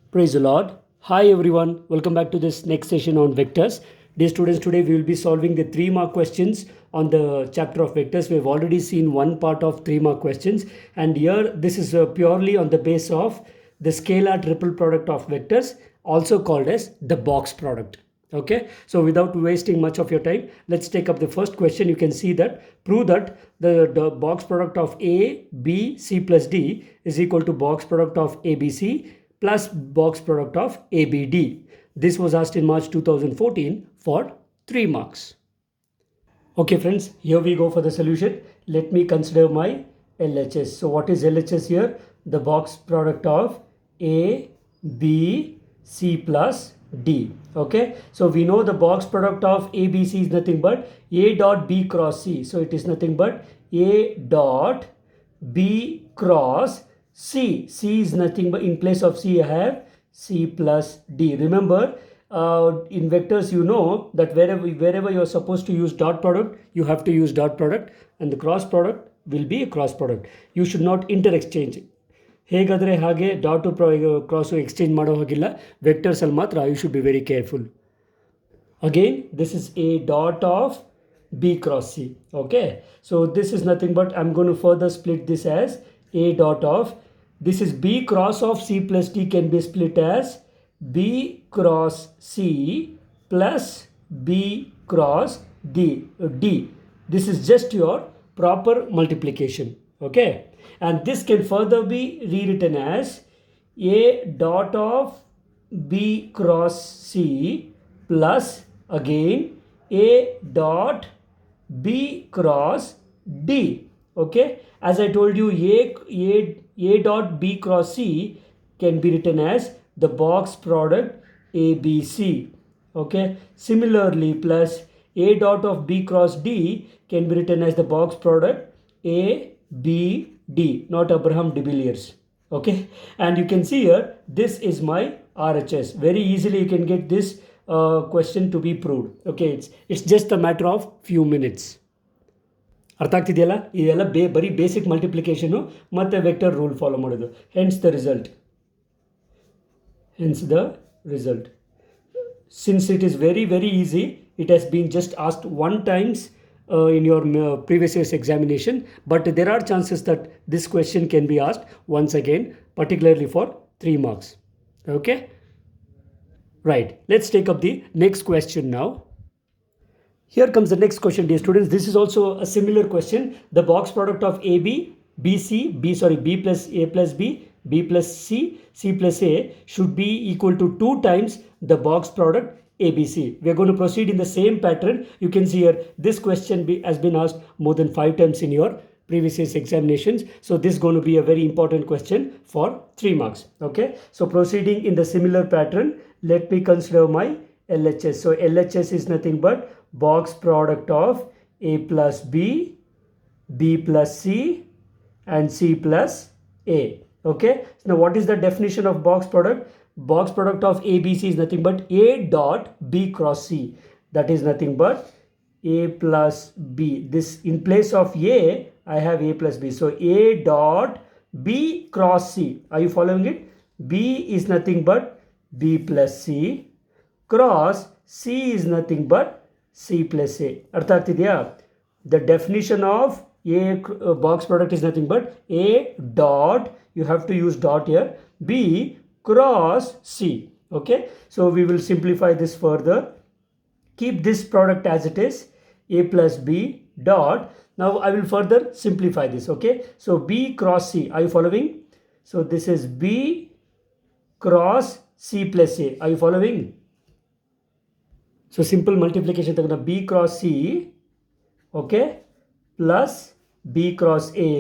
Praise the Lord. Hi everyone, welcome back to this next session on vectors. Dear students, today we will be solving the 3-mark questions on the chapter of vectors. We have already seen one part of 3-mark questions, and here this is purely on the base of the scalar triple product of vectors, also called as the box product. Okay, so without wasting much of your time, let's take up the first question. You can see that prove that the box product of A, B, C plus D is equal to box product of ABC plus box product of ABD. This was asked in March 2014 for 3 marks. Okay friends, here we go for the solution. Let me consider my LHS. So what is LHS here? The box product of A, B, C plus D. Okay, so we know the box product of ABC is nothing but A dot B cross C. So it is nothing but A dot B cross C. C is nothing but in place of C I have C plus D. Remember, in vectors you know that wherever you are supposed to use dot product, you have to use dot product, and the cross product will be a cross product. You should not inter-exchange. ಹೇಗಾದರೆ ಹಾಗೆ dot cross exchange ಮಾಡೋ ಹಾಗಿಲ್ಲ. ವೆಕ್ಟರ್ಸಲ್ಲಿ ಮಾತ್ರ you should be very careful. Again, this is A dot of B cross C. Okay, so this is nothing but I'm going to further split this as A dot of, this is B cross of C plus D can be split as B cross C plus B cross D. This is just your proper multiplication. Okay, and this can further be rewritten as A dot of B cross C plus again A dot B cross D. Okay, as I told you, A dot B cross C can be written as the box product ABC. Okay, similarly plus A dot of B cross D can be written as the box product ABD, not Abraham de Villiers. Okay, and you can see here this is my RHS. Very easily you can get this question to be proved. Okay, it's just a matter of few minutes. ಅರ್ಥ ಆಗ್ತಿದೆಯಲ್ಲ? ಇದೆಲ್ಲ ಬರೀ basic ಮಲ್ಟಿಪ್ಲಿಕೇಶನು ಮತ್ತು vector rule follow ಮಾಡೋದು. Hence the result. Since it is very very easy, it has been just asked one times in your previous year's examination, but there are chances that this question can be asked once again, particularly for 3 marks. Okay, right, let's take up the next question now. Here comes the next question, dear students. This is also a similar question. The box product of AB, BC, B plus A plus B plus C, C plus A should be equal to 2 times the box product ABC. We are going to proceed in the same pattern. You can see here this question has been asked more than 5 times in your previous year's examinations. So this is going to be a very important question for 3 marks. Okay, so proceeding in the similar pattern, let me consider my LHS. So LHS is nothing but box product of A plus B, B plus C and C plus A. Okay, so now what is the definition of box product? Box product of ABC is nothing but A dot B cross C. That is nothing but A plus B. This in place of A I have A plus B. So A dot B cross C. Are you following it? B is nothing but B plus C cross C is nothing but C plus A. ಅರ್ಥ ಆಗ್ತಿದೆಯಾ? The definition of A box product is nothing but A dot, you have to use dot here, B cross C. Okay, so we will simplify this further. Keep this product as it is, A plus B dot. Now I will further simplify this. Okay, so B cross C. Are you following? So this is B cross C plus A. Are you following? So simple multiplication ತಗೊಂಡ B cross C, okay, plus B cross A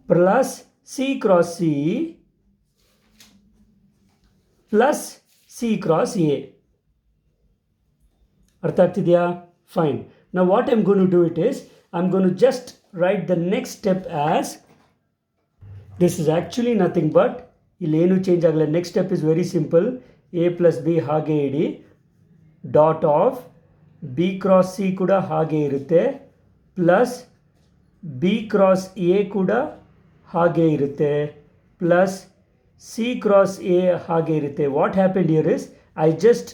plus C cross C plus C cross A. ಅರ್ಥ ಆಗ್ತಿದೆಯಾ? Fine. Now what I'm going to do it is, I'm going to just write the next step as, this is actually nothing but, ಇಲ್ಲೇನು change ಆಗಲ್ಲ. Next step is very simple. A plus B ಹಾಗೆ ಇಡಿ, dot of B cross C ಕೂಡ ಹಾಗೆ ಇರುತ್ತೆ, plus B cross A ಕೂಡ ಹಾಗೆ ಇರುತ್ತೆ, ಪ್ಲಸ್ ಸಿ ಕ್ರಾಸ್ ಎ ಹಾಗೆ ಇರುತ್ತೆ. What happened here is I just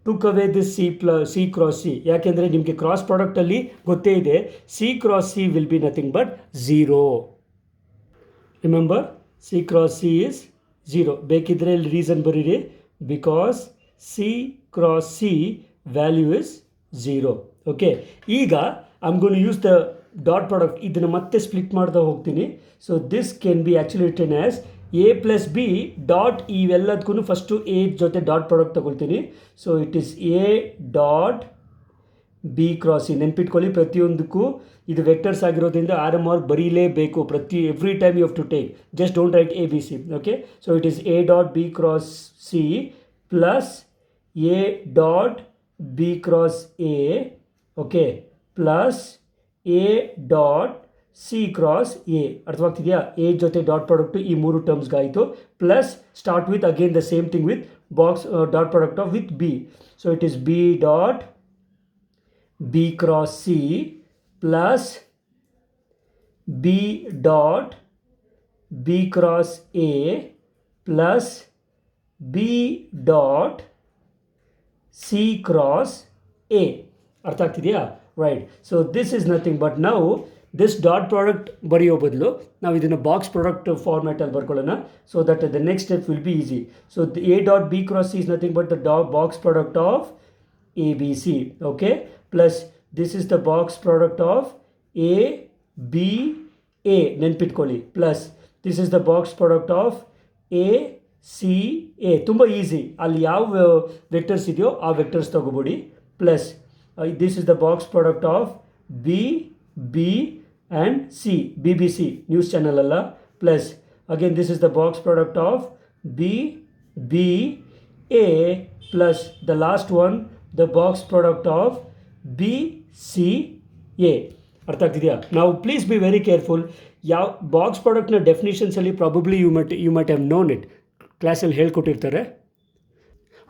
took away this C cross C, ಯಾಕೆಂದರೆ ನಿಮಗೆ ಕ್ರಾಸ್ ಪ್ರಾಡಕ್ಟಲ್ಲಿ ಗೊತ್ತೇ ಇದೆ C cross C will be nothing but zero. Remember C cross C is zero. ಬೇಕಿದ್ರೆ ಇಲ್ಲಿ reason ಬರೀರಿ, because C cross C value is zero. Okay, ಈಗ I am gonna use the dot product. ಇದನ್ನು ಮತ್ತೆ split ಮಾಡ್ತಾ ಹೋಗ್ತೀನಿ. So this can be actually written as A plus B dot, ಇವೆಲ್ಲದಕ್ಕೂ first A ಜೊತೆ ಡಾಟ್ ಪ್ರಾಡಕ್ಟ್ ತಗೊಳ್ತೀನಿ. So it is A dot B cross C. ನೆನ್ಪಿಟ್ಕೊಳ್ಳಿ, ಪ್ರತಿಯೊಂದಕ್ಕೂ ಇದು ವೆಕ್ಟರ್ಸ್ ಆಗಿರೋದ್ರಿಂದ ಆರ್ ಎಮ್ ಆರ್ ಬರೀಲೇಬೇಕು every time you have to take. Just don't write A B C. Okay, so it is A dot B cross C plus A dot B cross A. Okay, plus A dot C cross A. ಅರ್ಥವಾಗ್ತಿದೆಯಾ? A ಜೊತೆ dot product ಈ ಮೂರು ಟರ್ಮ್ಸ್ಗಾಯಿತು. Plus start with again the same thing with box dot product of with B. So it is B dot B cross C plus B dot B cross A plus B dot C cross A. ಅರ್ಥ ಆಗ್ತಿದೆಯಾ? Right. So this is nothing but ನಾವು this dot product ಬರೆಯೋ ಬದಲು ನಾವು ಇದನ್ನು box product ಫಾರ್ಮ್ಯಾಟಲ್ಲಿ ಬರ್ಕೊಳ್ಳೋಣ. So that the next step will be easy. So A dot B cross C is nothing but the box product of A B C. Okay, plus this is the box product of A B A. ನೆನ್ಪಿಟ್ಕೊಳ್ಳಿ. Plus this is the box product of A C A. ತುಂಬ easy. ಅಲ್ಲಿ ಯಾವ vectors ಇದೆಯೋ ಆ vectors ತಗೋಬಿಡಿ. Plus this is the box product of B, B and C, BBC news channel alla. Plus again this is the box product of B, B, A plus the last one the box product of B, C, A. ಅರ್ಥ ಆಗ್ತಿದೆಯಾ? ನಾವು please be very careful. ಯಾವ box ಪ್ರಾಡಕ್ಟ್ನ ಡೆಫಿನೇಷನ್ಸಲ್ಲಿ probably you might have known it, ಕ್ಲಾಸಲ್ಲಿ ಹೇಳ್ಕೊಟ್ಟಿರ್ತಾರೆ.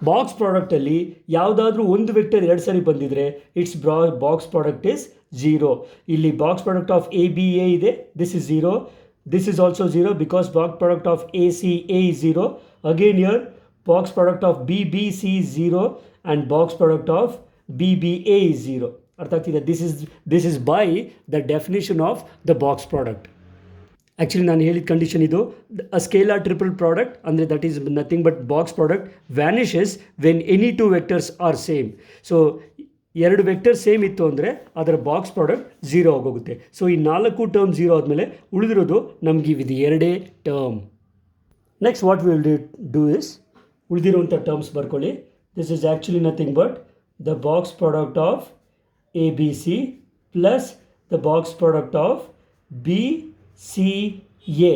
Box ಪ್ರಾಡಕ್ಟಲ್ಲಿ ಯಾವುದಾದ್ರೂ ಒಂದು ವೆಕ್ಟರ್ ಎರಡು ಸರಿ ಬಂದಿದ್ರೆ it's box product is zero. ಇಲ್ಲಿ box product of A B A ಇದೆ, this is zero. This is also zero because box product of A C A is zero. Again here box product of B B C is zero and box product of B B A is zero. ಅರ್ಥ ಆಗ್ತಿದೆ? This is by the definition of the box product. Actually ನಾನು ಹೇಳಿದ condition ಇದು. A scalar triple product ಅಂದರೆ that is nothing but box product vanishes when any two vectors are same. So ಎರಡು vector same ಇತ್ತು ಅಂದರೆ ಅದರ box product zero ಆಗೋಗುತ್ತೆ. So ಈ 4 ಟರ್ಮ್ ಝೀರೋ ಆದಮೇಲೆ ಉಳಿದಿರೋದು ನಮಗೆ ಇದು ಎರಡೇ term. Next what will do is ಉಳಿದಿರುವಂಥ ಟರ್ಮ್ಸ್ ಬರ್ಕೊಳ್ಳಿ. This is actually nothing but the box product of A B C plus the box product of B C A.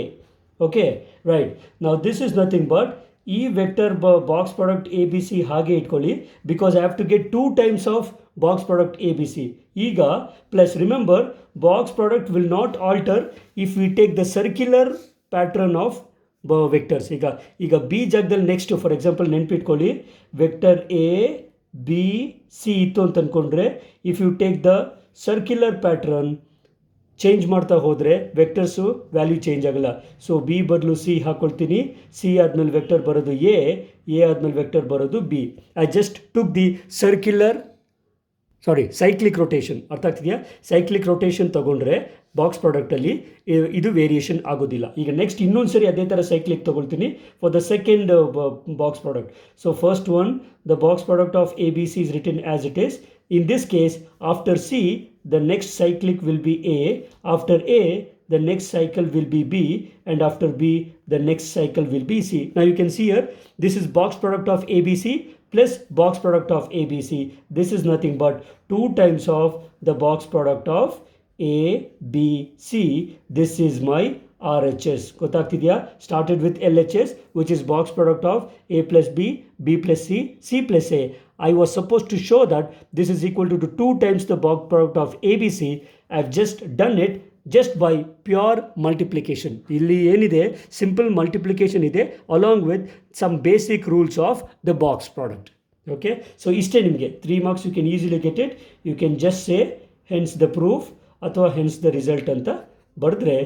Okay, right. Now this is nothing but ಈ vector box product A B C ಹಾಗೆ ಇಟ್ಕೊಳ್ಳಿ because I have to get 2 times of box product A B C. ಈಗ plus remember box product will not alter if we take the circular pattern of vectors. ಈಗ B ಜಾಗದಲ್ಲಿ next for example ನೆನ್ಪಿಟ್ಕೊಳ್ಳಿ, vector A B C ಇತ್ತು ಅಂತ ಅಂದ್ಕೊಂಡ್ರೆ if you take the circular pattern change ಮಾಡ್ತಾ ಹೋದರೆ vectors value change ಆಗಲ್ಲ. So B ಬದಲು ಸಿ ಹಾಕ್ಕೊಳ್ತೀನಿ, ಸಿ ಆದಮೇಲೆ ವೆಕ್ಟರ್ ಬರೋದು ಎ ಆದಮೇಲೆ ವೆಕ್ಟರ್ ಬರೋದು B. I just took the cyclic rotation. ಅರ್ಥ ಆಗ್ತಿದೆಯಾ? ಸೈಕ್ಲಿಕ್ ರೊಟೇಷನ್ ತೊಗೊಂಡ್ರೆ ಬಾಕ್ಸ್ ಪ್ರಾಡಕ್ಟಲ್ಲಿ ಇದು ವೇರಿಯೇಷನ್ ಆಗೋದಿಲ್ಲ. ಈಗ ನೆಕ್ಸ್ಟ್ ಇನ್ನೊಂದು ಸರಿ ಅದೇ ಥರ ಸೈಕ್ಲಿಕ್ ತೊಗೊಳ್ತೀನಿ for the second box product. So first one the box product of A B C is return as it is. In this case, after C, the next cyclic will be A. After A, the next cycle will be B. And after B, the next cycle will be C. Now you can see here, this is box product of ABC plus box product of ABC. This is nothing but 2 times of the box product of ABC. This is my RHS. ಗೊತ್ತಾಗ್ತಿದೆಯಾ? Started with LHS, which is box product of A plus B, B plus C, C plus A. I was supposed to show that this is equal to 2 times the box product of ABC. I've just done it just by pure multiplication. ಇಲ್ಲಿ ಏನಿದೆ simple multiplication ಇದೆ along with some basic rules of the box product. Okay, so ಇಷ್ಟೇ ನಿಮಗೆ 3 marks. You can easily get it. You can just say hence the proof ಅಥವಾ hence the result ಅಂತ ಬರೆದ್ರೆ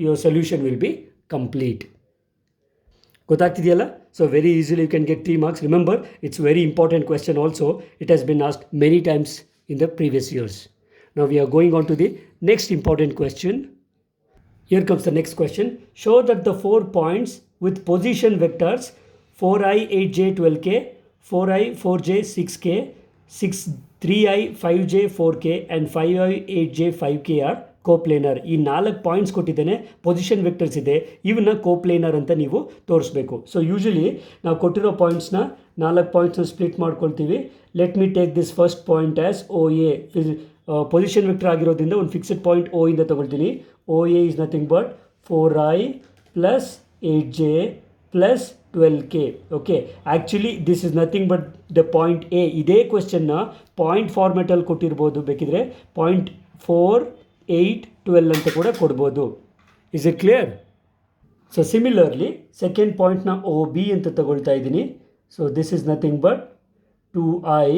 your solution will be complete. ಗೊತ್ತಾಗ್ತಿದೆಯಲ್ಲ? So very easily you can get 3 marks. Remember, it's very important question also. It has been asked many times in the previous years. Now we are going on to the next important question. Here comes the next question. Show that the 4 points with position vectors 4i 8j 12k, 4i 4j 6k, 3i 5j 4k and 5i 8j 5k are ಕೋಪ್ಲೇನರ್. ಈ 4 points ಕೊಟ್ಟಿದ್ದೇನೆ, position vectors ಇದೆ, ಇವನ್ನ ಕೋಪ್ಲೇನರ್ ಅಂತ ನೀವು ತೋರಿಸ್ಬೇಕು. So usually ನಾವು ಕೊಟ್ಟಿರೋ ಪಾಯಿಂಟ್ಸ್ನ 4 ಪಾಯಿಂಟ್ಸ್ನ ಸ್ಪ್ಲಿಟ್ ಮಾಡ್ಕೊಳ್ತೀವಿ. Let me take this first point as O A. Position vector ಆಗಿರೋದ್ರಿಂದ ಒಂದು ಫಿಕ್ಸ್ಡ್ ಪಾಯಿಂಟ್ ಓ ಇಂದ ತಗೊಳ್ತೀನಿ. O A is nothing but 4i plus 8j plus 12k. Okay, actually this is nothing but the point A. ಇದೇ ಕ್ವೆಶ್ಚನ್ನ point ಫಾರ್ಮೆಟಲ್ಲಿ ಕೊಟ್ಟಿರ್ಬೋದು, ಬೇಕಿದ್ರೆ point 4 8 12 ಅಂತ ಕೂಡ ಕೊಡ್ಬೋದು. Is it clear? So similarly second ಪಾಯಿಂಟ್ನ ಓ ಬಿ ಅಂತ ತಗೊಳ್ತಾ ಇದ್ದೀನಿ. So this is nothing but 2i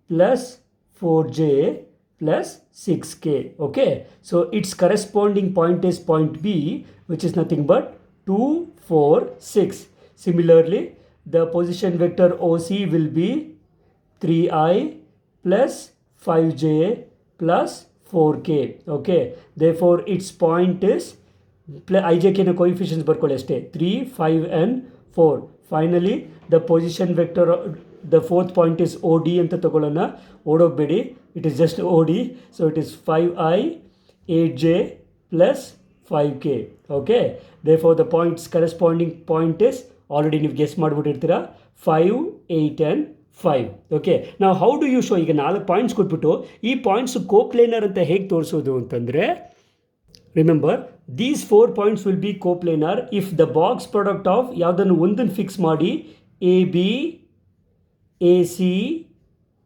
plus 4j plus 6k. Okay, so it's corresponding point is point B, which is nothing but 2 4 6. Similarly, the position vector OC will be 3i plus 5j plus 4k. Okay, therefore its point is ijk na coefficients ಬರ್ಕೊಳ್ಳಿ ಅಷ್ಟೇ, 3 5 and 4. Finally the position vector, the fourth point is OD ಅಂತ ತಗೊಳ್ಳೋಣ. ಓಡೋಗಬೇಡಿ, it is just OD. So it is 5i 8j plus 5k. Okay, therefore the points corresponding point is already ನೀವು guess ಮಾಡಿಬಿಟ್ಟಿರ್ತೀರ, 5 8 and 5. Okay, ನಾವು how do you show? ಈಗ 4 points ಕೊಟ್ಬಿಟ್ಟು ಈ points ಕೋಪ್ಲೇನರ್ ಅಂತ ಹೇಗೆ ತೋರಿಸೋದು ಅಂತಂದರೆ, remember these 4 points will be coplanar if the box product of ಯಾವುದನ್ನು ಒಂದನ್ನು ಫಿಕ್ಸ್ ಮಾಡಿ A B A C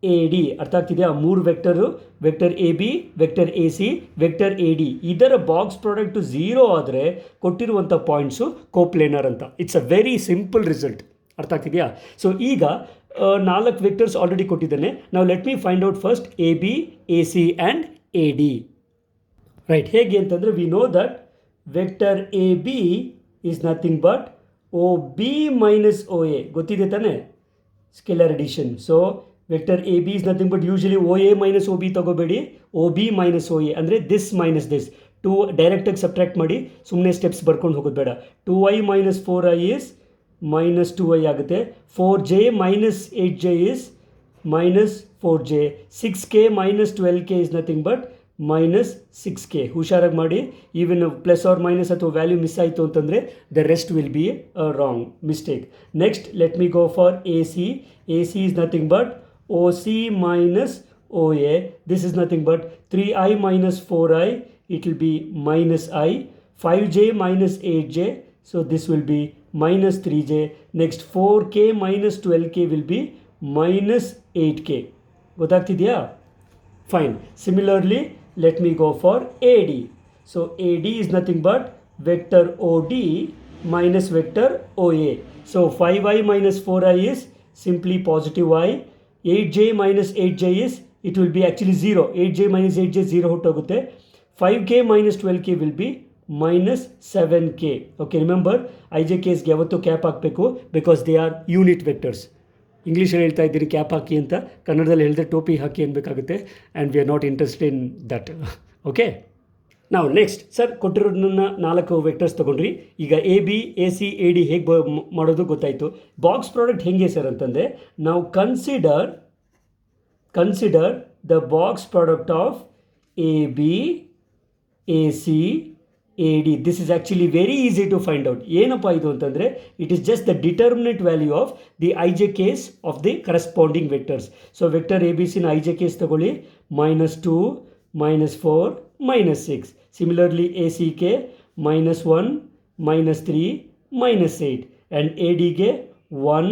A D. ಅರ್ಥ ಆಗ್ತಿದೆಯಾ? 3 vector, vector A B, vector A C, vector A D, ಇದರ ಬಾಕ್ಸ್ ಪ್ರಾಡಕ್ಟು 0 ಆದರೆ ಕೊಟ್ಟಿರುವಂಥ ಪಾಯಿಂಟ್ಸು ಕೋಪ್ಲೇನರ್ ಅಂತ. It's a very simple result. ಅರ್ಥ ಆಗ್ತಿದೆಯಾ? ಸೊ ಈಗ 4 ವೆಕ್ಟರ್ಸ್ ಆಲ್ರೆಡಿ ಕೊಟ್ಟಿದ್ದೇನೆ. ನಾವು let me find out first A B A C and A D. Right, ಹೇಗೆ ಅಂತಂದರೆ we know that vector A B is nothing but O B minus O A. ಗೊತ್ತಿದೆ ತಾನೆ? Scalar addition. So vector A B is nothing but usually O A minus O B ತಗೋಬೇಡಿ, O B minus O A ಅಂದರೆ this minus this. 2 ಡೈರೆಕ್ಟಾಗಿ subtract ಮಾಡಿ, ಸುಮ್ಮನೆ steps ಬರ್ಕೊಂಡು ಹೋಗೋದು ಬೇಡ. 2i minus 4i is minus 2i ಆಗುತ್ತೆ. 4j minus 8j is minus 4j. 6k minus 12k is nothing but minus 6k. ಹುಷಾರಾಗಿ ಮಾಡಿ, ಈವನ್ ಪ್ಲಸ್ ಆರ್ ಮೈನಸ್ ಅಥವಾ ವ್ಯಾಲ್ಯೂ ಮಿಸ್ ಆಯಿತು ಅಂತಂದರೆ the rest will be a wrong mistake. Next let me go for a C. A C is nothing but OC minus OA. This is nothing but 3i minus 4i. It will be minus I. 5j minus 8j. So this will be minus 3j. Next 4k minus 12k will be minus 8k. ಗೊತ್ತಾಗ್ತಿದೆಯಾ? Fine. Similarly, let me go for AD. So AD is nothing but vector OD minus vector OA. So 5i minus 4i is simply positive I. 8j minus 8j is, it will be actually 0. 8j minus 8j 0 ಹೊಟ್ಟೋಗುತ್ತೆ. 5k minus 12k will be minus 7k. Okay, remember IJKಸ್ಗೆ ಯಾವತ್ತೂ cap ಹಾಕಬೇಕು, because they are unit vectors. ಇಂಗ್ಲೀಷಲ್ಲಿ ಹೇಳ್ತಾ ಇದ್ದೀರಿ cap ಹಾಕಿ ಅಂತ, ಕನ್ನಡದಲ್ಲಿ ಹೇಳಿದ್ರೆ ಟೋಪಿ ಹಾಕಿ ಅನ್ಬೇಕಾಗುತ್ತೆ. And we are not interested in that. Okay, ನಾವು ನೆಕ್ಸ್ಟ್ ಸರ್ ಕೊಟ್ಟಿರೋದನ್ನ 4 ವೆಕ್ಟರ್ಸ್ ತೊಗೊಂಡ್ರಿ. ಈಗ A B A C A D ಹೇಗೆ ಮಾಡೋದು ಗೊತ್ತಾಯಿತು. ಬಾಕ್ಸ್ ಪ್ರಾಡಕ್ಟ್ ಹೇಗೆ ಸರ್ ಅಂತಂದರೆ, ನಾವು consider the box product of A B A C A D. This is actually very easy to find out. ಏನಪ್ಪ ಇದು ಅಂತಂದರೆ, it is just the determinant value of the I J K's of the corresponding vectors. So vector A B ಸಿನ I J K's ತಗೊಳ್ಳಿ, -2 -4 -6. Similarly ACK -1 -3 -8 and AD ಗೆ 1,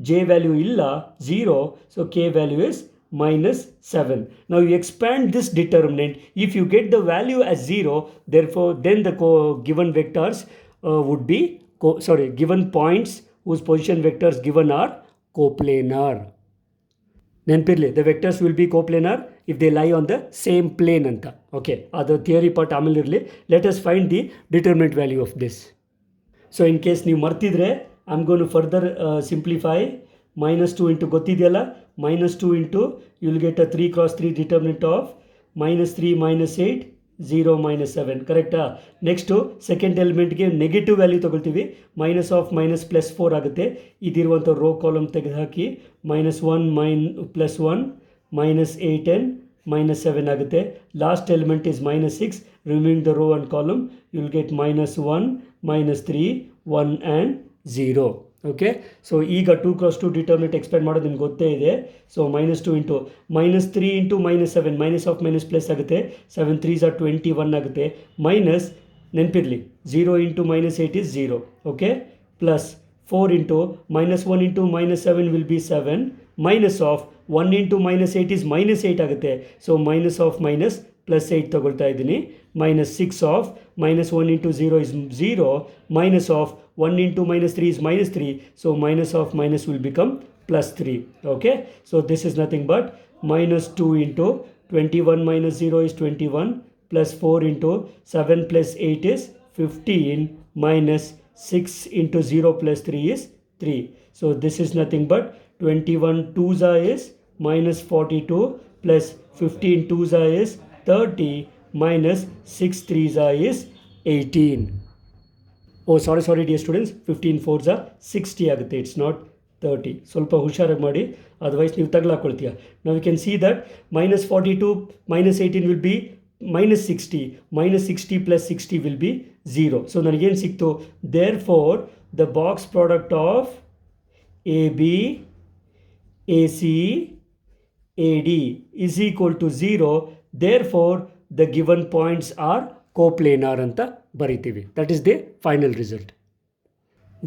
J value illa 0, so K value is -7. Now you expand this determinant. If you get the value as 0, therefore then the given vectors would be given points whose position vectors given are coplanar. ನೆನಪಿರಲಿ, the vectors will be coplanar if they lie on the same plane ಅಂತ. Okay, ಅದು theory part ಆಮೇಲೆ ಇರಲಿ. Let us find the determinant value of this. So in case ನೀವು ಮರ್ತಿದ್ರೆ I am gonna further simplify. -2 into ಗೊತ್ತಿದೆಯಲ್ಲ, -2 into you will get a 3 × 3 determinant of -3 -8 0 -7. ಕರೆಕ್ಟಾ? Next second ಎಲಿಮೆಂಟ್ಗೆ negative value ತೊಗೊಳ್ತೀವಿ. -(-+4) ಆಗುತ್ತೆ. ಇದಿರುವಂಥ ರೋ ಕಾಲಮ್ ತೆಗೆದುಹಾಕಿ -1 +1 -8 -7 ಆಗುತ್ತೆ. Last element is -6. Removing the row and column you will get -1 -3 1 and 0. Okay, so ಈಗ 2 × 2 determinant expand ಮಾಡೋದು ನಿಮ್ಗೆ ಗೊತ್ತೇ ಇದೆ. ಸೊ -2 ಇಂಟು -3 ಇಂಟು -7 -+ ಆಗುತ್ತೆ. 7 3s are 21 ಆಗುತ್ತೆ. ಮೈನಸ್ ನೆನಪಿರಲಿ 0 into -8 is 0. Okay, plus 4 into -1 into -7 will be 7. Minus of 1 into -8 is -8 ಆಗುತ್ತೆ. So -+8 ತಗೊಳ್ತಾ ಇದ್ದೀನಿ. -6 of -1 into 0 is 0. Minus of 1 into -3 is -3. So minus of minus will become +3. Okay. So this is nothing but -2 into 21 minus 0 is 21 plus 4 into 7 plus 8 is 15 minus 6 into 0 plus 3 is 3. So this is nothing but 21 2s is -42 plus 15 2s is 30 minus 6 3s is 18. Oh sorry dear students, 15 4s 60 ಆಗುತ್ತೆ. It's not 30. ಸ್ವಲ್ಪ ಹುಷಾರಾಗಿ ಮಾಡಿ, otherwise ನೀವು ತಗಲಾಕೊಳ್ತೀಯ. ನಾವು you can see that -42 -18 will be -60. -60 + 60 will be 0. So ನನಗೇನು ಸಿಕ್ತು? Therefore the box product of AB AC AD is equal to 0. Therefore the given points are coplanar ಅಂತ ಬರಿತೀವಿ. That is the final result.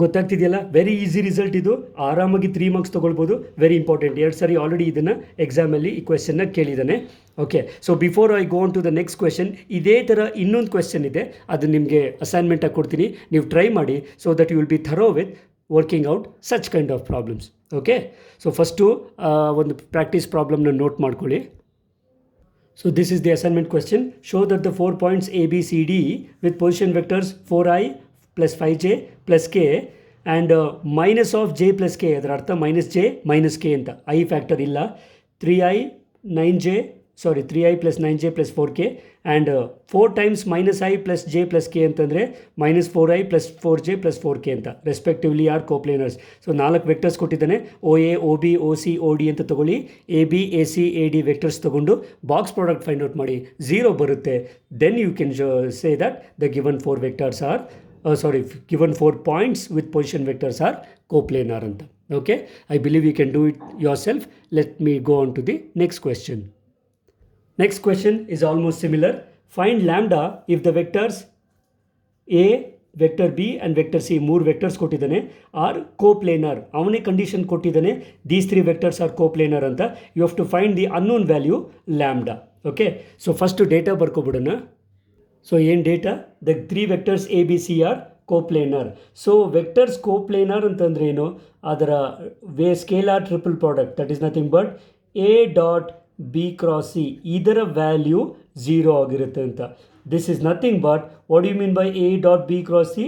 ಗೊತ್ತಾಗ್ತಿದೆಯಲ್ಲ? Very easy result ಇದು. ಆರಾಮಾಗಿ 3 marks ತೊಗೊಳ್ಬೋದು. Very important. 2 ಸಾರಿ already ಇದನ್ನು ಎಕ್ಸಾಮಲ್ಲಿ ಈ ಕ್ವೆಶನ್ನ ಕೇಳಿದ್ದಾನೆ. Okay, so before I go on to the next question, ಇದೇ ಥರ ಇನ್ನೊಂದು ಕ್ವೆಶನ್ ಇದೆ. ಅದು ನಿಮಗೆ ಅಸೈನ್ಮೆಂಟಾಗಿ ಕೊಡ್ತೀನಿ. ನೀವು ಟ್ರೈ ಮಾಡಿ, so that you will be thorough with working out such kind of problems. Okay, so first ಒಂದು ಪ್ರಾಕ್ಟೀಸ್ ಪ್ರಾಬ್ಲಮ್ನ ನೋಟ್ ಮಾಡ್ಕೊಳ್ಳಿ. So this is the assignment question. Show that the 4 points A, B, C, D with position vectors 4i plus 5j plus k and minus of j plus k. ಅದರ ಅರ್ಥ -j -k ಅಂತ. I factor ಇಲ್ಲ. 3i plus 9j plus 4k and 4 times -i plus j plus k ಅಂತಂದರೆ -4i plus 4j plus 4k ಅಂತ respectively R ಕೋಪ್ಲೇನರ್ಸ್. So 4 vectors ಕೊಟ್ಟಿದ್ದಾನೆ. OA OB OC OD ಅಂತ ತಗೊಳ್ಳಿ. AB AC AD vectors ತಗೊಂಡು box product find out ಮಾಡಿ. 0 ಬರುತ್ತೆ. Then you can say that the given 4 vectors are given 4 points with position vectors are coplanar anta. Okay, I believe you can do it yourself. Let me go on to the next question. Next question is almost similar. Find lambda if the vectors A, vector B and vector C, 3 vectors ಕೊಟ್ಟಿದ್ದಾನೆ, are coplanar. ಅವನೇ condition ಕೊಟ್ಟಿದ್ದಾನೆ, these 3 vectors are coplanar ಅಂತ. You have to find the unknown value lambda. Okay, so first data ಬರ್ಕೊಬಿಡೋಣ. So ಏನು data? The 3 vectors a B c are coplanar. So vectors coplanar ಅಂತಂದ್ರೆ ಏನು? ಅದರ scalar triple product, that is nothing but a dot B cross c, ಇದರ value 0 ಆಗಿರುತ್ತೆ ಅಂತ. This is nothing but what you mean by a dot B cross c?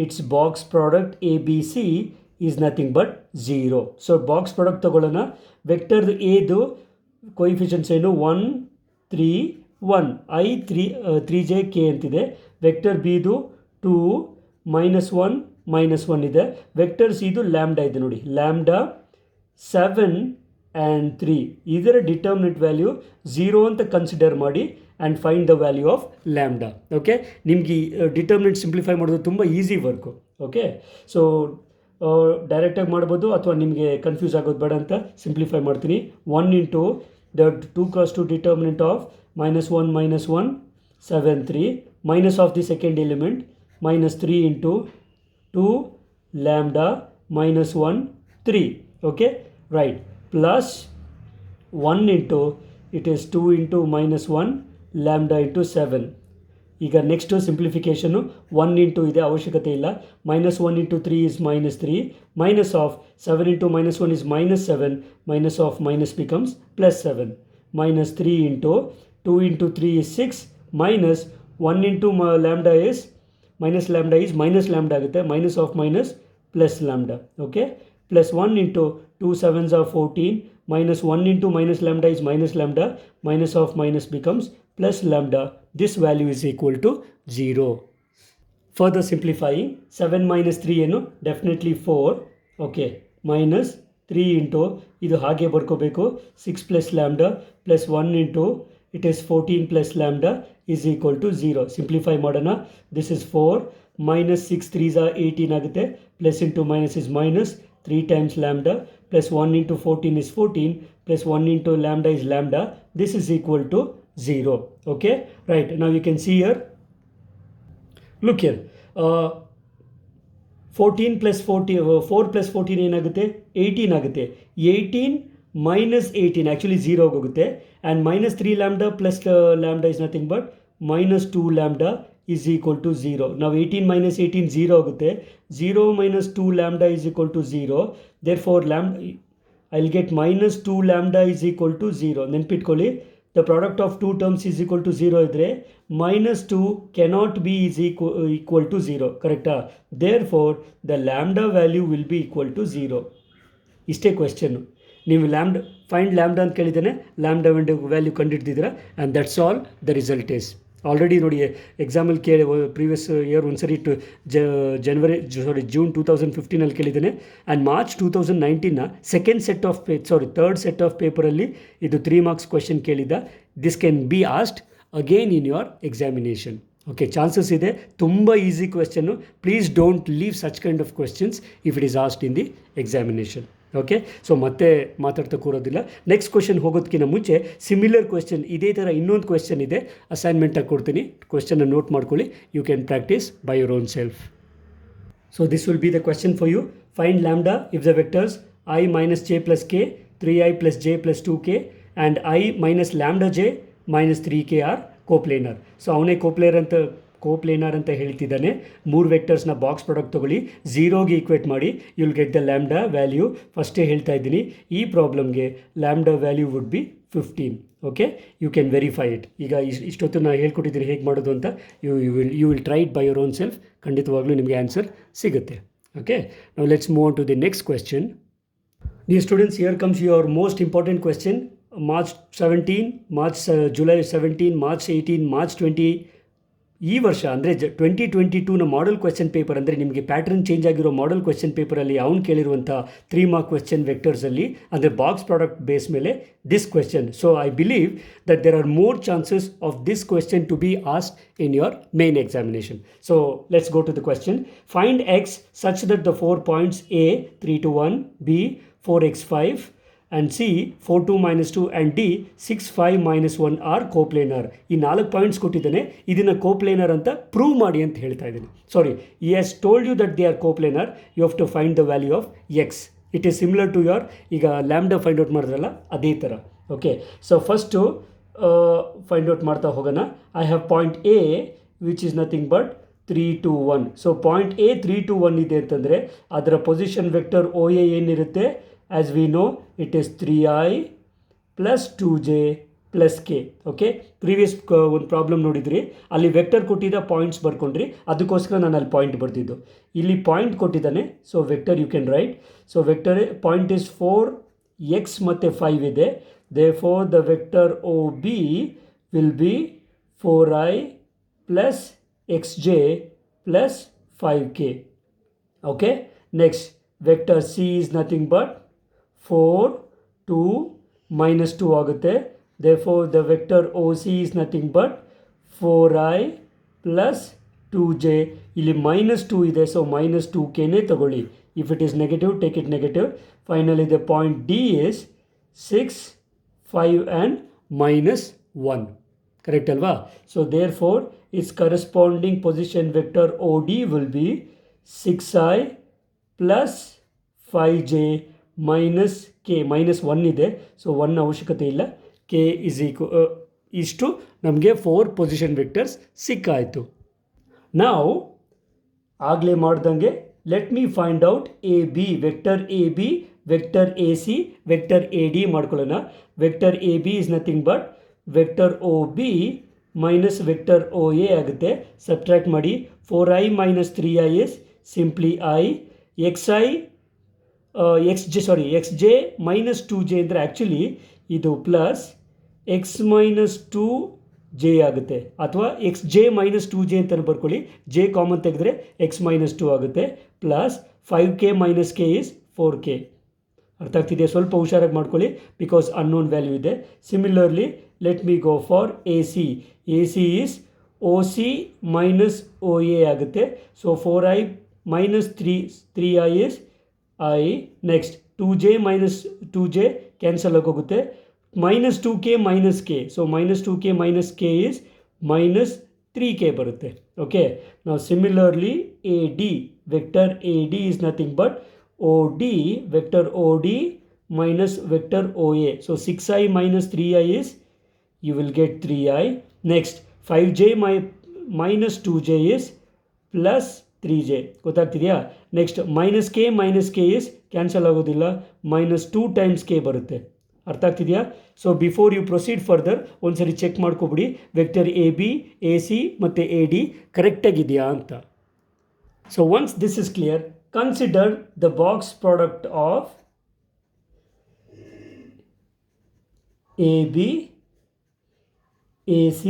It's box product A B c is nothing but 0. So box product ತಗೊಳ್ಳೋಣ. Vector ಎದು ಕೊಯಿಫಿಷಿಯನ್ಸ್ ಏನು? 1 3 1 I 3j k ಅಂತಿದೆ. Vector ಬಿದು 2 -1 -1 ಇದೆ. Vector ಸಿದು lambda ಇದೆ ನೋಡಿ, lambda 7 and 3. ಇದರ determinant value 0 ಅಂತ consider ಮಾಡಿ and find the value of lambda. Okay, ನಿಮಗೆ ಡಿಟರ್ಮಿನೆಂಟ್ ಸಿಂಪ್ಲಿಫೈ ಮಾಡೋದು ತುಂಬ ಈಸಿ ವರ್ಕು. ಓಕೆ, ಸೊ ಡೈರೆಕ್ಟಾಗಿ ಮಾಡ್ಬೋದು ಅಥವಾ ನಿಮಗೆ ಕನ್ಫ್ಯೂಸ್ ಆಗೋದು ಬೇಡ ಅಂತ ಸಿಂಪ್ಲಿಫೈ ಮಾಡ್ತೀನಿ. 1 into the 2 × 2 determinant of -1 -1 7 3 minus of the second element -3 into 2 lambda -1 3. Okay, right, plus 1 into it is 2 into -1 lambda into 7. ಈಗ ನೆಕ್ಸ್ಟ್ ಸಿಂಪ್ಲಿಫಿಕೇಷನು 1 ಇಂಟು ಇದೆ, ಅವಶ್ಯಕತೆ ಇಲ್ಲ. -1 into 3 is -3, minus of 7 into -1 is -7, minus of minus becomes +7, -3 into 2 into 3 is 6, minus 1 into lambda is minus lambda is minus lambda ಆಗುತ್ತೆ, minus of minus plus lambda. Okay, plus 1 into 2 sevens are 14, minus 1 into minus lambda is minus lambda, minus of minus becomes plus lambda. This value is equal to 0. Further simplifying, 7 minus 3 ಏನು definitely 4. Okay, minus 3 into ಇದು ಹಾಗೆ ಬರ್ಕೋಬೇಕು 6 plus lambda plus 1 into it is 14 plus lambda is equal to 0. Simplify ಮಾಡೋಣ. This is 4 minus 6 3s are 18 ಆಗುತ್ತೆ, plus into minus is minus 3 times lambda plus 1 into 14 is 14 plus 1 into lambda is lambda. This is equal to 0. Okay, right, now you can see here, look here, 14 plus 40 4 plus 14 ಏನಾಗುತ್ತೆ 18 ಆಗುತ್ತೆ. 18 minus 18 actually 0 ಹೋಗುತ್ತೆ, and minus 3 lambda plus lambda is nothing but minus 2 lambda is equal to 0. Now 18 minus 18 0 ಆಗುತ್ತೆ, 0 minus 2 lambda is equal to 0. Therefore lambda I'll get minus 2 lambda is equal to 0. ನೆನ್ಪಿಟ್ಕೊಳ್ಳಿ, the product of two terms is equal to 0 ಇದ್ರೆ minus 2 cannot be is equal to 0. ಕರೆಕ್ಟಾ? Therefore the lambda value will be equal to 0. ಇಷ್ಟೇ ಕ್ವೆಶ್ಚನ್ನು. ನೀವು find lambda ಅಂತ ಕೇಳಿದ್ದೇನೆ, lambda value ಕಂಡುಹಿಡಿದಿದ್ದೀರಾ, and that's all the result is. Already ನೋಡಿ ಎಕ್ಸಾಮಲ್ಲಿ previous year ಒಂದ್ಸರಿ ಜೂನ್ 2015 ಕೇಳಿದ್ದೇನೆ, and March 2019 third set of ಪೇಪರಲ್ಲಿ ಇದು 3 marks ಕ್ವೆಶನ್ ಕೇಳಿದ್ದ. This can be asked again in your examination. Okay, chances ಇದೆ. ತುಂಬ easy question. Please don't leave such kind of questions if it is asked in the examination. Okay, so ಮತ್ತೆ ಮಾತಾಡ್ತಾ ಕೂರೋದಿಲ್ಲ. Next question ಹೋಗೋದಕ್ಕಿಂತ ಮುಂಚೆ similar question, ಇದೇ ಥರ ಇನ್ನೊಂದು question ಇದೆ, ಅಸೈನ್ಮೆಂಟಾಗಿ ಕೊಡ್ತೀನಿ. ಕ್ವೆಶ್ಚನ್ನ ನೋಟ್ ಮಾಡ್ಕೊಳ್ಳಿ. You can practice by your own self. So this will be the question for you. Find lambda if the vectors I minus j plus k, 3i plus j plus 2k and I minus lambda j minus 3k are coplanar. So ಅವನೇ ಕೋಪ್ಲೇನರ್ ಅಂತ ಹೇಳ್ತಿದ್ದಾನೆ. 3 ವೆಕ್ಟರ್ಸ್ನ box product ತೊಗೊಳ್ಳಿ, 0ಗೆ equate ಮಾಡಿ, you will get the lambda value. ಫಸ್ಟೇ ಹೇಳ್ತಾ ಇದ್ದೀನಿ, ಈ ಪ್ರಾಬ್ಲಮ್ಗೆ lambda value would be 15. Okay, you can verify it. ಈಗ ಇಷ್ಟೊತ್ತು ನಾನು ಹೇಳ್ಕೊಟ್ಟಿದ್ದೀನಿ ಹೇಗೆ ಮಾಡೋದು ಅಂತ. You will try it by your own self. ಖಂಡಿತವಾಗ್ಲೂ ನಿಮಗೆ ಆನ್ಸರ್ ಸಿಗುತ್ತೆ. Okay, now let's move on to the next question. Dear students, here comes your most important question. March 17, July 17, March 18, March 20. ಈ ವರ್ಷ ಅಂದರೆ 2022ನ ಮಾಡಲ್ ಕ್ವೆಶ್ಚನ್ ಪೇಪರ್, ಅಂದರೆ ನಿಮಗೆ pattern change ಆಗಿರೋ ಮಾಡಲ್ question ಪೇಪರಲ್ಲಿ ಅವ್ನು ಕೇಳಿರುವಂಥ 3 mark ಕ್ವೆಶ್ಚನ್ ವೆಕ್ಟರ್ಸಲ್ಲಿ, ಅಂದರೆ ಬಾಕ್ಸ್ ಪ್ರಾಡಕ್ಟ್ ಬೇಸ್ ಮೇಲೆ this question. So I believe that there are more chances of this question to be asked in your main examination. So let's go to the question. Find x such that the 4 points A 3 to 1, B 4x 5 and C 4 2 minus 2 and D 6 5 minus 1 are coplanar. ಈ 4 points ಕೊಟ್ಟಿದ್ದಾನೆ, ಇದನ್ನು ಕೋಪ್ಲೇನರ್ ಅಂತ prove ಮಾಡಿ ಅಂತ ಹೇಳ್ತಾ ಇದ್ದೀನಿ. ಸಾರಿ, he has told you that they are coplanar. You have to find the value of x. It is similar to your ಈಗ lambda find out ಮಾಡಿದ್ರಲ್ಲ ಅದೇ ಥರ. Okay, so first find out ಮಾಡ್ತಾ ಹೋಗೋಣ. I have point A which is nothing but 3 2 1. So point A 3 2 1 ಇದೆ ಅಂತಂದರೆ ಅದರ position vector O A ಏನಿರುತ್ತೆ, as we know it is 3i plus 2j plus K. Okay, previous ಒಂದು problem ನೋಡಿದ್ರಿ, ಅಲ್ಲಿ vector ಕೊಟ್ಟಿದ್ದ ಪಾಯಿಂಟ್ಸ್ ಬರ್ಕೊಂಡ್ರಿ, ಅದಕ್ಕೋಸ್ಕರ ನಾನು ಅಲ್ಲಿ ಪಾಯಿಂಟ್ ಬರ್ತಿದ್ದು. ಇಲ್ಲಿ ಪಾಯಿಂಟ್ ಕೊಟ್ಟಿದ್ದಾನೆ, so vector you can write. So vector point is 4x ಮತ್ತು 5 ಇದೆ. Therefore the vector OB will be 4i plus xj plus 5k. Okay, next vector C is nothing but 4 2 minus 2 ಆಗುತ್ತೆ. Therefore the vector OC is nothing but 4i plus 2j. ಇಲ್ಲಿ minus 2 ಇದೆ, so minus 2kನೇ ತಗೊಳ್ಳಿ. If it is negative, take it negative. Finally the point D is 6 5 and minus 1. Correct alva? So therefore its corresponding position vector OD will be 6i plus 5j minus k. minus 1 ಇದೆ, so 1 ಅವಶ್ಯಕತೆ ಇಲ್ಲ. k is equal ಇಷ್ಟು ನಮಗೆ 4 position vectors ಸಿಕ್ಕಾಯಿತು. ನಾವು ಆಗಲೇ ಮಾಡ್ದಂಗೆ let me find out a B, vector A B, vector A C, vector A d ಮಾಡ್ಕೊಳ್ಳೋಣ. Vector A B is nothing but vector o b minus vector o a ಆಗುತ್ತೆ. Subtract ಮಾಡಿ, 4i minus 3i is simply I. xi xj minus 2j ಅಂದರೆ actually ಇದು plus X minus 2j ಆಗುತ್ತೆ, ಅಥವಾ X J minus 2j ಅಂತ ಬರ್ಕೊಳ್ಳಿ. J common ತೆಗೆದ್ರೆ X minus 2 ಆಗುತ್ತೆ, plus 5k minus k is 4k. ಅರ್ಥ ಆಗ್ತಿದೆಯಾ? ಸ್ವಲ್ಪ ಹುಷಾರಾಗಿ ಮಾಡ್ಕೊಳ್ಳಿ, ಬಿಕಾಸ್ ಅನ್ನೋನ್ ವ್ಯಾಲ್ಯೂ ಇದೆ. Similarly let me go for a C. A c is o c minus o a ಆಗುತ್ತೆ. So 4i minus 3i is i. Next 2j minus 2j cancel ಆಗೋಗುತ್ತೆ, minus 2k minus k. So minus 2k minus k is minus 3k ಬರುತ್ತೆ. Okay, ನಾವು similarly a d, vector A d is nothing but OD, vector OD minus vector OA. So 6i minus 3i is, you will get 3i. Next 5j minus 2j is plus 3j. ಗೊತ್ತಾಗ್ತಿದೆಯಾ? Next minus k is cancel ಆಗೋದಿಲ್ಲ, minus 2 times k ಬರುತ್ತೆ. ಅರ್ಥ ಆಗ್ತಿದೆಯಾ? So before you proceed further ಒಂದ್ಸರಿ check ಮಾಡ್ಕೊಬಿಡಿ vector A B, A c ಮತ್ತು a d ಕರೆಕ್ಟಾಗಿದೆಯಾ ಅಂತ. So once this is clear, consider the box product of AB, AC,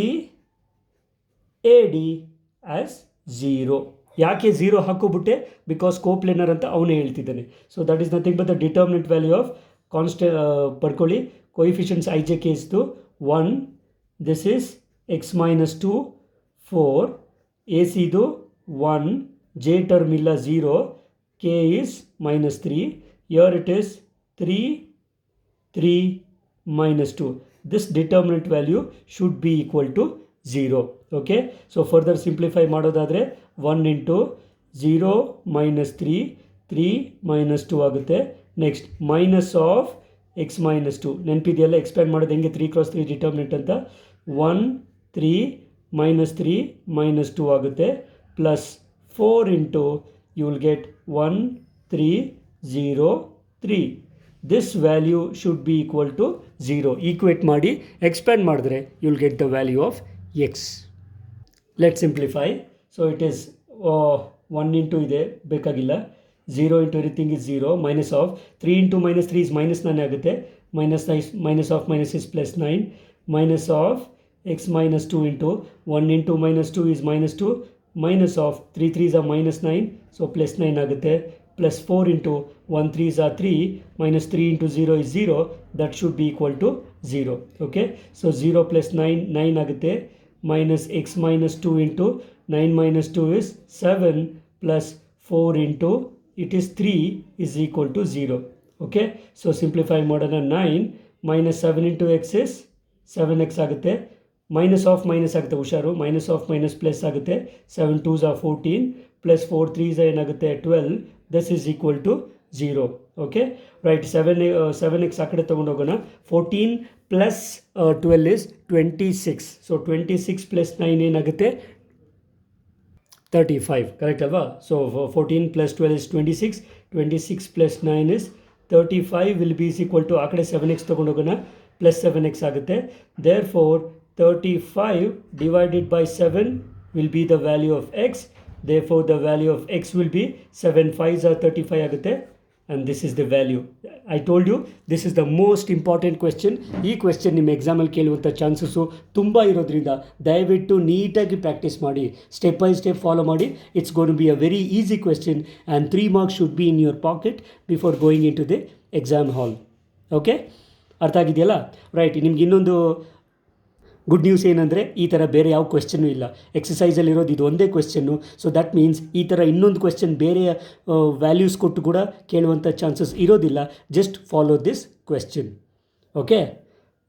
AD as 0. ಯಾಕೆ 0 ಹಾಕೋಬಿಟ್ಟೆ? ಬಿಕಾಸ್ ಕೋಪ್ಲೇನರ್ ಅಂತ ಅವನೇ ಹೇಳ್ತಿದ್ದಾನೆ. So that is nothing but the determinant value of ಬರ್ಕೊಳ್ಳಿ. Coefficients i j k ಇಸ್ತು 1, this is x minus 2, 4, a ಸಿದು 1, j term ಇಲ್ಲ 0, k is minus 3, here it is 3, 3 minus 2. This determinant value should be equal to 0. Okay, so further simplify ಮಾಡೋದಾದರೆ 1 into 0 minus 3, 3 minus 2 ಆಗುತ್ತೆ. Next minus of x minus 2, ನೆನಪಿದೆಯಲ್ಲ expand ಮಾಡೋದು ಹೆಂಗೆ 3 cross 3 determinant ಅಂತ. 1, 3 minus 3 minus 2 ಆಗುತ್ತೆ, plus 4 into you will get 1, 3, 0, 3. This value should be equal to 0. Equate ಮಾಡಿ expand ಮಾಡಿದ್ರೆ you will get the value of x. Let's simplify. So it is 1 into ಇದೆ ಬೇಕಾಗಿಲ್ಲ, 0 into everything is 0, minus of 3 into minus 3 is minus 9 ಆಗುತ್ತೆ, minus of minus is plus 9, minus of x minus 2 into 1 into minus 2 is minus 2, minus of 3 3s are minus 9, so plus 9 ಆಗುತ್ತೆ, plus 4 into 1 3s are 3, minus 3 into 0 is 0, that should be equal to 0. Okay, so 0 plus 9 9 ಆಗುತ್ತೆ, minus x minus 2 into 9 minus 2 is 7, plus 4 into it is 3 is equal to 0. Okay, so simplify ಮಾಡೋಣ, 9 minus 7 into x is 7x ಆಗುತ್ತೆ, minus of minus ಆಗುತ್ತೆ, ಹುಷಾರು, minus of minus plus ಆಗುತ್ತೆ, 7 2s are 14, plus 4 3s ಏನಾಗುತ್ತೆ 12, this is equal to 0. Okay, right, 7x ಆ ಕಡೆ ತೊಗೊಂಡೋಗೋಣ. 14 plus 12 is 26. So 26 plus 9 ಏನಾಗುತ್ತೆ 35, ಕರೆಕ್ಟ್ ಅಲ್ವಾ? So 14 plus 12 is 26, 26 plus 9 is 35 will be is equal to, ಆ ಕಡೆ 7x ತೊಗೊಂಡೋಗೋಣ, ಪ್ಲಸ್ 7x ಆಗುತ್ತೆ. Therefore 35 divided by 7 will be the value of x. Therefore the value of x will be 7 5s are 35 ಆಗುತ್ತೆ, and this is the value. I told you this is the most important question. ಈ question ನಿಮ್ಮ ಎಕ್ಸಾಮಲ್ಲಿ ಕೇಳುವಂಥ chances ತುಂಬ ಇರೋದ್ರಿಂದ ದಯವಿಟ್ಟು ನೀಟಾಗಿ practice ಮಾಡಿ, ಸ್ಟೆಪ್ ಬೈ ಸ್ಟೆಪ್ ಫಾಲೋ ಮಾಡಿ. It's gonna be a very easy question and 3 marks should be in your pocket before going into the exam hall. Okay, ಅರ್ಥ ಆಗಿದೆಯಲ್ಲ? ರೈಟ್, ನಿಮ್ಗೆ ಇನ್ನೊಂದು ಗುಡ್ ನ್ಯೂಸ್ ಏನಂದರೆ, ಈ ಥರ ಬೇರೆ ಯಾವ ಕ್ವೆಶ್ಚನ್ನೂ ಇಲ್ಲ, ಎಕ್ಸಸೈಸಲ್ಲಿರೋದು ಇದು ಒಂದೇ ಕ್ವೆಶ್ಚನ್ನು. ಸೊ ದಟ್ ಮೀನ್ಸ್ ಈ ಥರ ಇನ್ನೊಂದು ಕ್ವೆಶ್ಚನ್ ಬೇರೆ ವ್ಯಾಲ್ಯೂಸ್ ಕೊಟ್ಟು ಕೂಡ ಕೇಳುವಂಥ ಚಾನ್ಸಸ್ ಇರೋದಿಲ್ಲ. Just follow this question. Okay,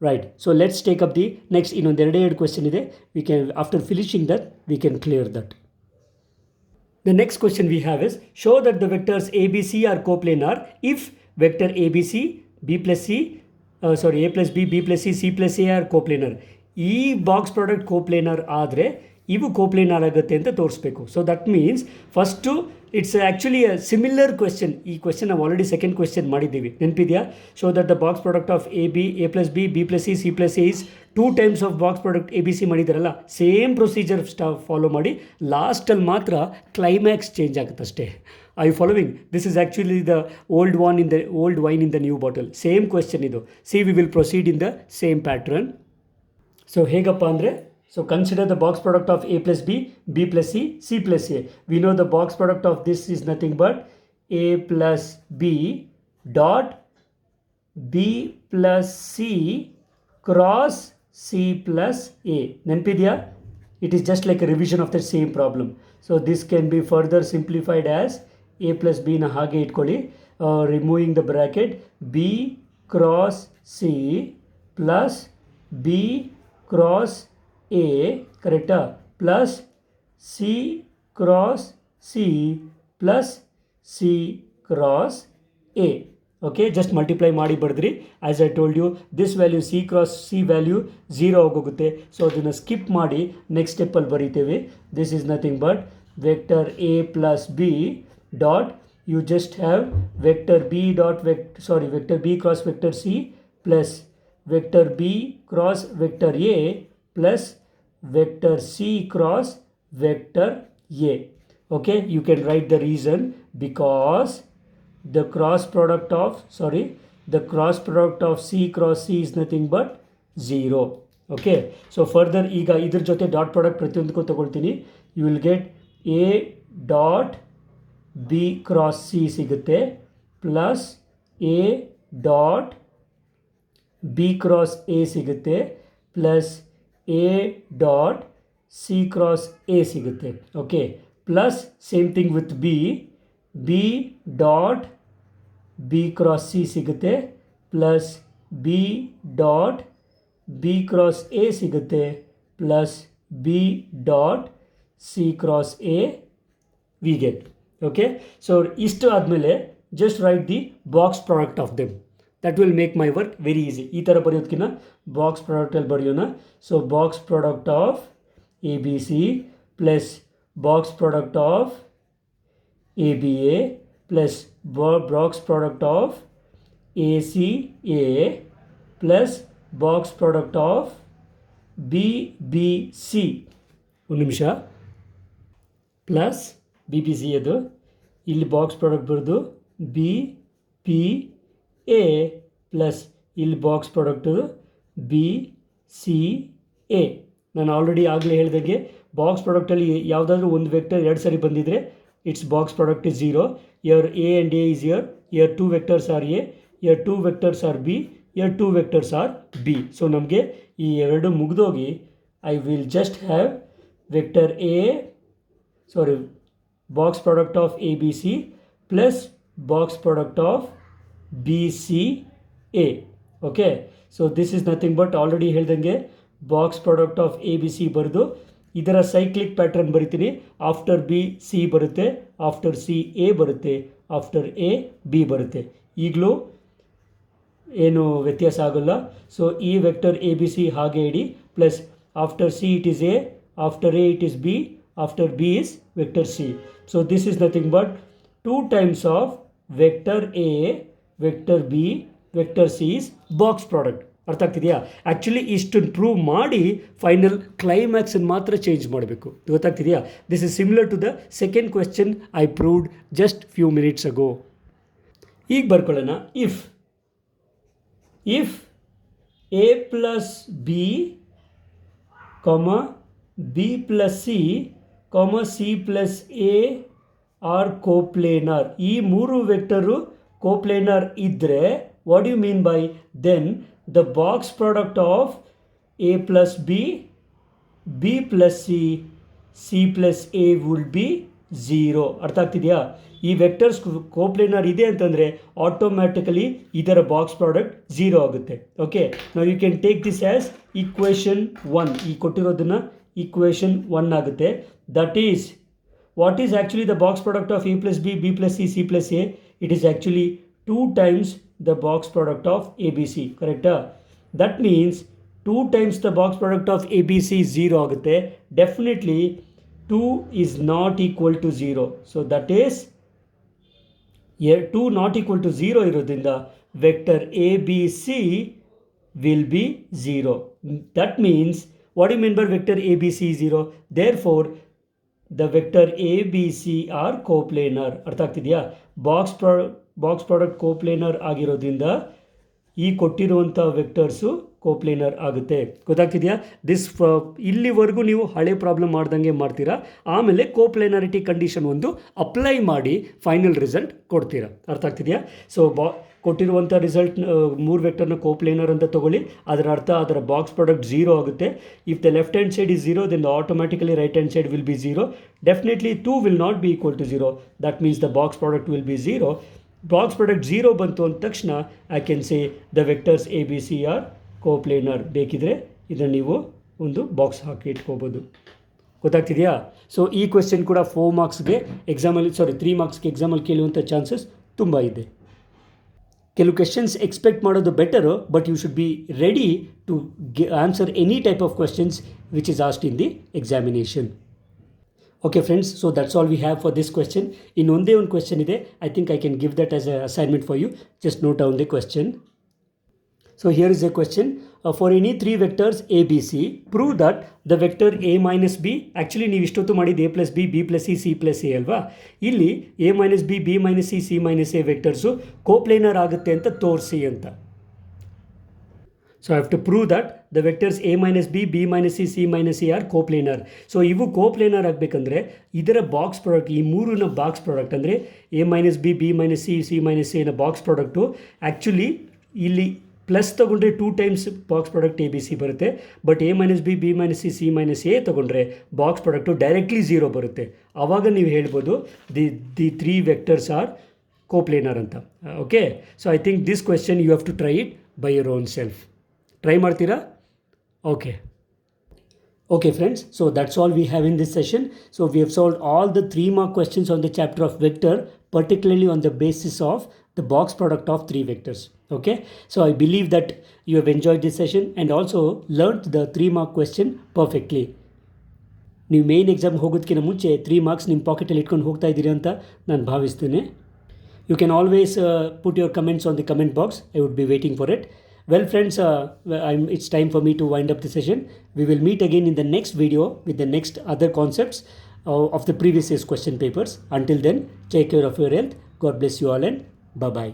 right. So let's take up the next. ಇನ್ನೊಂದು ಎರಡು ಕ್ವೆಶ್ಚನ್ ಇದೆ. We can, after finishing that we can clear that. The next question we have is, show that the vectors ABC are coplanar if vector ABC, B plus C, A plus B, B plus C, C plus A are coplanar. ಈ box product coplanar ಆದರೆ ಇವು coplanar ಆಗುತ್ತೆ ಅಂತ ತೋರಿಸ್ಬೇಕು. So that means first it's actually a similar question. ಈ question ನಾವು already second question ಮಾಡಿದ್ದೀವಿ, ನೆನಪಿದೆಯಾ? Show that the box product of a plus b plus c plus a is 2 times of box product A B c ಮಾಡಿದಾರಲ್ಲ, same procedure follow ಮಾಡಿ ಲಾಸ್ಟಲ್ಲಿ ಮಾತ್ರ climax change ಆಗುತ್ತಷ್ಟೇ. I following? This is actually the old wine in the new bottle. Same question ಇದು. See we will proceed in the same pattern. So ಹೇಗಪ್ಪ ಅಂದರೆ, so consider the box product of a plus b plus c plus a. We know the box product of this is nothing but a plus b dot b plus c cross c plus a. Nenpidya? It is just like a revision of the same problem. So this can be further simplified as a plus b na hage itkoli, removing the bracket, b cross c plus b cross a, correcta, plus c cross c plus c cross a. Okay, just multiply ಮಾಡಿ ಬರೆದ್ರಿ. As I told you, this value c cross C value 0 ಆಗೋಗುತ್ತೆ. So ಅದನ್ನು ಸ್ಕಿಪ್ ಮಾಡಿ next ಸ್ಟೆಪ್ಪಲ್ಲಿ ಬರೀತೇವೆ. This is nothing but vector a plus B dot, you just have vector b dot vector b cross vector c plus vector b cross vector a plus vector c cross vector a. Okay, you can write the reason, because the cross product of c cross c is nothing but 0. Okay, so further ಈಗ ಇದ್ರ ಜೊತೆ dot product ಪ್ರತಿಯೊಂದಕ್ಕೂ ತಗೊಳ್ತೀನಿ. You will get a dot b cross c ಸಿಗುತ್ತೆ, plus a dot b cross a ಸಿಗುತ್ತೆ, plus a dot c cross a ಸಿಗುತ್ತೆ. Okay, plus same thing with b dot b cross c ಸಿಗುತ್ತೆ, plus b dot b cross a ಸಿಗುತ್ತೆ, plus b dot c cross a we get. Okay, so ಇಷ್ಟು ಆದಮೇಲೆ just write the box product of them. That will make my work very easy. ಈ ಥರ ಬರೆಯೋದಕ್ಕಿಂತ box ಪ್ರಾಡಕ್ಟಲ್ಲಿ ಬರೆಯೋಣ. So box product of A B C plus box product of A B A plus box product of A C A plus box product of B B C. ಒಂದು ನಿಮಿಷ, plus B P C, ಅದು ಇಲ್ಲಿ box product ಬರೆದು B P A plus ಇಲ್ಲಿ box product B C A. ನಾನು already ಆಗಲೇ ಹೇಳಿದಾಗೆ box ಪ್ರಾಡಕ್ಟಲ್ಲಿ ಯಾವುದಾದ್ರೂ ಒಂದು ವೆಕ್ಟರ್ 2 ಸರಿ ಬಂದಿದ್ದರೆ it's box product is 0. Where a and a is where 2 vectors are a, where 2 vectors are b, where 2 vectors are b. So ನಮಗೆ ಈ ಎರಡು ಮುಗಿದೋಗಿ I will just have vector a box product of A B C plus box product of B C a. Okay, so this is nothing but already ಹೇಳ್ದಂಗೆ box product of A B c ಬರೆದು ಇದರ cyclic pattern ಬರಿತೀನಿ. After B c ಬರುತ್ತೆ, after C A ಬರುತ್ತೆ, after A B ಬರುತ್ತೆ. ಈಗಲೂ ಏನು ವ್ಯತ್ಯಾಸ ಆಗೋಲ್ಲ. ಸೊ ಈ ವೆಕ್ಟರ್ ಎ ಬಿ ಸಿ ಹಾಗೆ ಇಡಿ, plus after c it is a, after a it is b, after b is vector c. So this is nothing but 2 times of vector a, vector b, vector c is box product. ಅರ್ಥ ಆಗ್ತಿದೆಯಾ? Actually ಇಷ್ಟನ್ನು prove ಮಾಡಿ final ಕ್ಲೈಮ್ಯಾಕ್ಸನ್ನು ಮಾತ್ರ change ಮಾಡಬೇಕು. ಗೊತ್ತಾಗ್ತಿದೆಯಾ? This is similar to the second question I proved just few minutes ago. ಈಗ ಬರ್ಕೊಳ್ಳೋಣ. If a plus b B plus c c plus a are coplanar, ಈ 3 ವೆಕ್ಟರು ಕೋಪ್ಲೇನರ್ ಇದ್ದರೆ, what you mean by then the box product of a plus b plus c plus a will be 0. ಅರ್ಥ ಆಗ್ತಿದೆಯಾ? ಈ vectors ಕೋಪ್ಲೇನರ್ ಇದೆ ಅಂತಂದರೆ automatically ಇದರ box product 0 ಆಗುತ್ತೆ. Okay, ನಾವು you can take this as equation 1. ಈ ಕೊಟ್ಟಿರೋದನ್ನು ಈಕ್ವೇಷನ್ 1 ಆಗುತ್ತೆ. That is what is actually the box product of a plus b plus c plus a? It is actually 2 times the box product of abc, correct? That means 2 times the box product of ABC 0 ಆಗುತ್ತೆ. Definitely 2 is not equal to 0. So that is 2 not equal to 0 ಇರೋದ್ರಿಂದ vector ABC will be 0. That means, what do you mean by vector ABC is 0? Therefore, the vector ABC are coplanar. ಅರ್ಥ ಆಗ್ತಿದೆಯಾ? Box product ಕೋಪ್ಲೇನರ್ ಆಗಿರೋದ್ರಿಂದ ಈ ಕೊಟ್ಟಿರುವಂಥ vectors coplanar ಆಗುತ್ತೆ. ಗೊತ್ತಾಗ್ತಿದೆಯಾ? ಇಲ್ಲಿವರೆಗೂ ನೀವು ಹಳೆ problem ಮಾಡ್ದಂಗೆ ಮಾಡ್ತೀರಾ, ಆಮೇಲೆ ಕೋಪ್ಲೇನಾರಿಟಿ ಕಂಡೀಷನ್ ಒಂದು ಅಪ್ಲೈ ಮಾಡಿ ಫೈನಲ್ ರಿಸಲ್ಟ್ ಕೊಡ್ತೀರಾ. ಅರ್ಥ ಆಗ್ತಿದೆಯಾ? ಸೊ ಕೊಟ್ಟಿರುವಂಥ ರಿಸಲ್ಟ್ 3 ವೆಕ್ಟರ್ನ ಕೋಪ್ಲೇನರ್ ಅಂತ ತೊಗೊಳ್ಳಿ. ಅದರ ಅರ್ಥ ಅದರ ಬಾಕ್ಸ್ ಪ್ರಾಡಕ್ಟ್ 0 ಆಗುತ್ತೆ. If the left hand side is 0, then automatically right hand side will be 0. Definitely 2 will not be equal to 0. That means the box product will be 0. Box product 0 ಬಂತು ಅಂದ ತಕ್ಷಣ I can say the vectors a B c are coplanar. ಬೇಕಿದ್ರೆ ಇದನ್ನು ನೀವು ಒಂದು box ಹಾಕಿ ಇಟ್ಕೋಬೋದು. ಗೊತ್ತಾಗ್ತಿದೆಯಾ? So ಈ question ಕೂಡ 3 ಮಾರ್ಕ್ಸ್ಗೆ ಎಕ್ಸಾಮಲ್ಲಿ ಕೇಳುವಂಥ ಚಾನ್ಸಸ್ ತುಂಬ ಇದೆ. ಕೆಲವು ಕ್ವೆಶ್ಚನ್ಸ್ ಎಕ್ಸ್ಪೆಕ್ಟ್ ಮಾಡೋದು better, but you should be ready to answer any type of questions which is asked in the examination. Okay friends, so that's all we have for this question. In ಒಂದೇ ಒಂದು question ಇದೆ, I think I can give that as an assignment for you. Just note down the question. So here is a question. For any 3 vectors a b c, prove that the vector a minus b, actually ನೀವು ಇಷ್ಟೊತ್ತು ಮಾಡಿದ್ದು a plus b, b plus c, c plus a ಅಲ್ವಾ? ಇಲ್ಲಿ a minus b, b minus c, c minus a vectors coplanar ಆಗುತ್ತೆ ಅಂತ ತೋರಿಸಿ ಅಂತ. So I have to prove that the vectors a minus b, b minus c, c minus a are coplanar. So ಇವು ಕೋಪ್ಲೇನರ್ ಆಗಬೇಕಂದ್ರೆ ಇದರ box product, ಈ ಮೂರನ್ನ box product ಅಂದರೆ a minus b, b minus c, c minus a ನ box product actually ಇಲ್ಲಿ plus ತೊಗೊಂಡ್ರೆ 2 times box product A B c ಬರುತ್ತೆ. But a minus b, b minus c, c minus a ತೊಗೊಂಡ್ರೆ box product directly 0 ಬರುತ್ತೆ. ಆವಾಗ ನೀವು ಹೇಳ್ಬೋದು the 3 vectors are coplanar ಅಂತ. Okay, so I think this question you have to try it by your own self. Try ಮಾಡ್ತೀರಾ? Okay friends, so that's all we have in this session. So we have solved all the 3 mark questions on the chapter of vector, particularly on the basis of the box product of 3 vectors. Okay, so I believe that you have enjoyed this session and also learned the 3 mark question perfectly. ನೀವು main exam ಹೋಗೋದಕ್ಕಿಂತ ಮುಂಚೆ 3 marks ನಿಮ್ಮ ಪಾಕೆಟಲ್ಲಿ ಇಟ್ಕೊಂಡು ಹೋಗ್ತಾ ಇದ್ದೀರಿ ಅಂತ ನಾನು ಭಾವಿಸ್ತೇನೆ. You can always put your comments on the comment box. I would be waiting for it. Well friends, it's time for me to wind up the session. We will meet again in the next video with the next other concepts of the previous year's question papers. Until then, take care of your health. God bless you all and bye-bye.